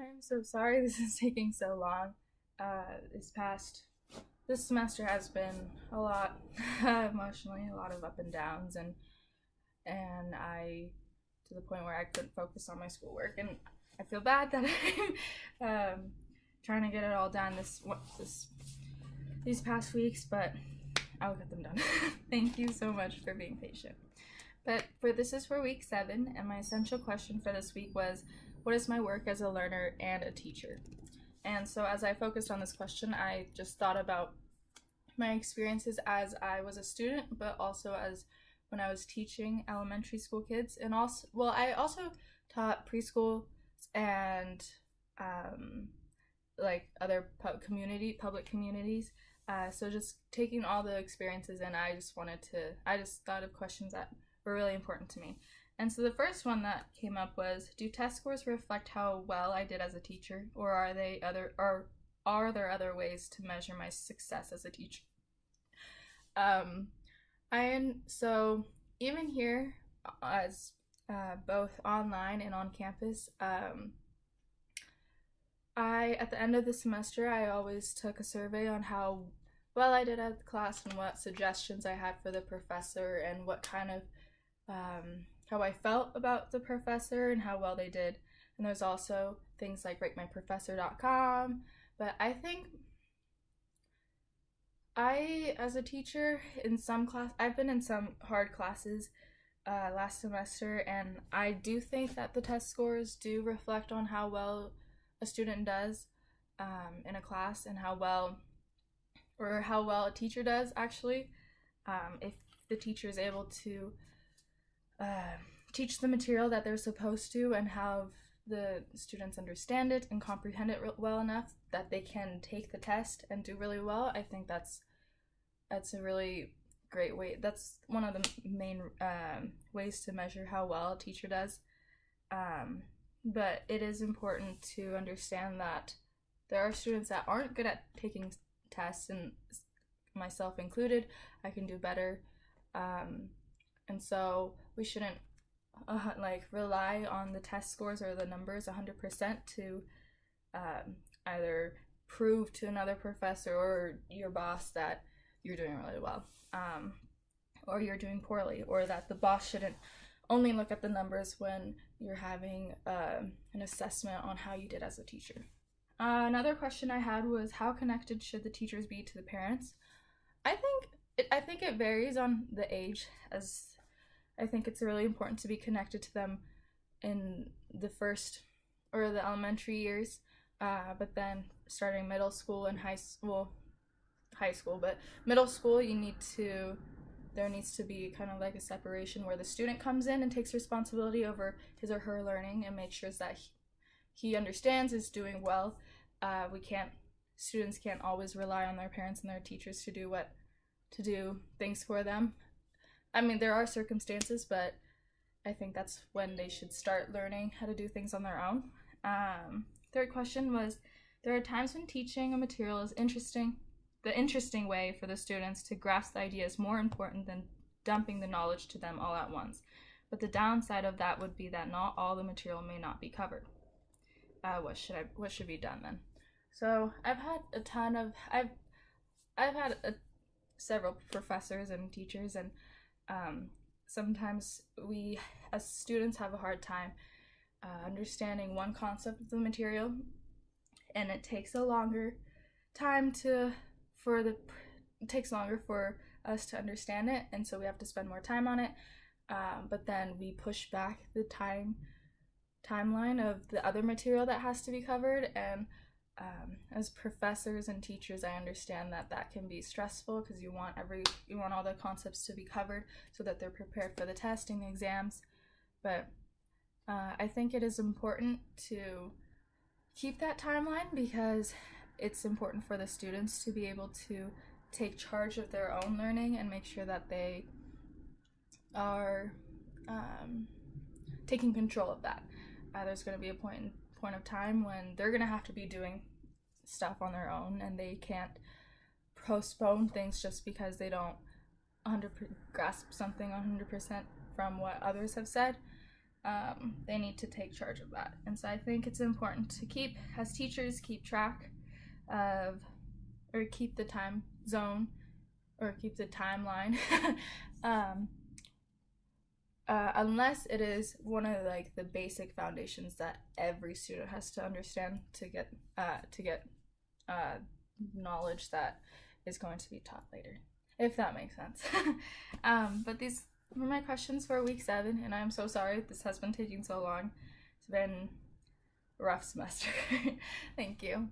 I'm so sorry this is taking so long. This semester has been a lot emotionally, a lot of up and downs, and I to the point where I couldn't focus on my schoolwork, and I feel bad that I'm trying to get it all done these past weeks, but I'll get them done. Thank you so much for being patient. But this is for week 7, and my essential question for this week was, what is my work as a learner and a teacher? And so as I focused on this question, I just thought about my experiences as I was a student, but also as when I was teaching elementary school kids, and I also taught preschool and like other public communities. So just taking all the experiences, and I just thought of questions that were really important to me. And so the first one that came up was, do test scores reflect how well I did as a teacher, or are there other ways to measure my success as a teacher? And so even here, as both online and on campus, at the end of the semester, I always took a survey on how well I did at the class and what suggestions I had for the professor, and what kind of how I felt about the professor and how well they did. And there's also things like ratemyprofessor.com. But I think as a teacher, I've been in some hard classes last semester, and I do think that the test scores do reflect on how well a student does in a class, and how well a teacher does, actually. If the teacher is able to teach the material that they're supposed to, and have the students understand it and comprehend it well enough that they can take the test and do really well, I think that's a really great way. That's one of the main ways to measure how well a teacher does. But it is important to understand that there are students that aren't good at taking tests, and myself included. I can do better. And so we shouldn't rely on the test scores or the numbers 100% to either prove to another professor or your boss that you're doing really well, or you're doing poorly, or that the boss shouldn't only look at the numbers when you're having an assessment on how you did as a teacher. Another question I had was, how connected should the teachers be to the parents? I think it varies on the age, as I think it's really important to be connected to them in the first or the elementary years, but then starting middle school and high school, but middle school, there needs to be kind of like a separation where the student comes in and takes responsibility over his or her learning and makes sure that he understands, is doing well. Students can't always rely on their parents and their teachers to do things for them. I mean, there are circumstances, but I think that's when they should start learning how to do things on their own. Third question was, there are times when teaching a material is interesting. The interesting way for the students to grasp the idea is more important than dumping the knowledge to them all at once. But the downside of that would be that not all the material may not be covered. What should be done then? So I've had several professors and teachers, and sometimes we as students have a hard time understanding one concept of the material, and it takes longer for us to understand it, and so we have to spend more time on it, but then we push back the timeline of the other material that has to be covered. And as professors and teachers, I understand that can be stressful, because you want all the concepts to be covered so that they're prepared for the testing, the exams. But I think it is important to keep that timeline, because it's important for the students to be able to take charge of their own learning and make sure that they are taking control of that. There's going to be a point of time when they're going to have to be doing stuff on their own, and they can't postpone things just because they don't grasp something 100% from what others have said. they need to take charge of that. And so I think it's important to keep, as teachers, keep track of, or keep the time zone, or keep the timeline, unless it is one of like the basic foundations that every student has to understand to get knowledge that is going to be taught later, if that makes sense. But these were my questions for week 7, and I'm so sorry this has been taking so long. It's been a rough semester. Thank you.